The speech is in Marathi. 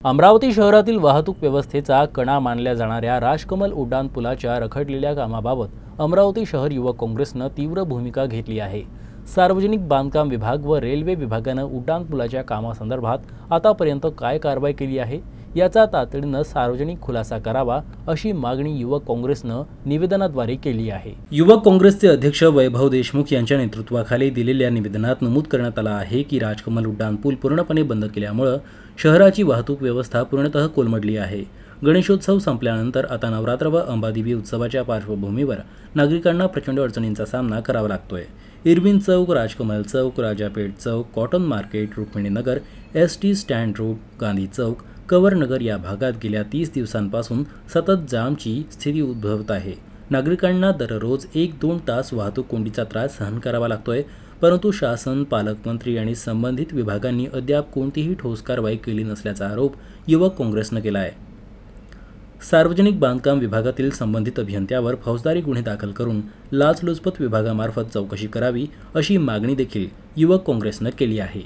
अमरावती शहरातील वाहतूक व्यवस्थेचा कणा मानल्या जाणाऱ्या राजकमल उड्डाणपुलाच्या रखडलेल्या कामाबाबत अमरावती शहर युवक काँग्रेसनं तीव्र भूमिका घेतली आहे। सार्वजनिक बांधकाम विभाग व रेल्वे विभागानं उड्डाणपुलाच्या कामासंदर्भात आतापर्यंत काय कारवाई केली आहे याचा तातडीनं सार्वजनिक खुलासा करावा अशी मागणी युवक काँग्रेसनं निवेदनाद्वारे केली आहे। युवक काँग्रेसचे अध्यक्ष वैभव देशमुख यांच्या नेतृत्वाखाली दिलेल्या निवेदनात नमूद करण्यात आलं आहे की राजकमल उड्डाणपूल पूर्णपणे बंद केल्यामुळे शहराची वाहतूक व्यवस्था पूर्णतः कोलमडली आहे। गणेशोत्सव संपल्यानंतर आता नवरात्र व अंबादेवी उत्सवाच्या पार्श्वभूमीवर नागरिकांना प्रचंड अडचणींचा सामना करावा लागतोय। Irwin Chowk, Rajkamal Chowk, Rajapeth Chowk, cotton market, Rukmininagar, ST stand road, Gandhi Chowk, Kawarnagar या भागात गेल्या 30 दिवसांपासून सतत जामची स्थिती उद्भवत आहे। नागरिकांना दररोज 1-2 तास वाहतूक कोंडीचा त्रास सहन करावा लागतोय, परंतु शासन, पालकमंत्री आणि संबंधित विभागांनी अद्याप कोणतीही ठोस कारवाई केली नसल्याचा आरोप युवक काँग्रेसनं केला आहे। सार्वजनिक बांधकाम विभागातील संबंधित अभियंत्यावर फौजदारी गुन्हे दाखल करून लाचलुचपत विभागामार्फत चौकशी करावी अशी मागणी देखील युवक काँग्रेसनं केली आहे।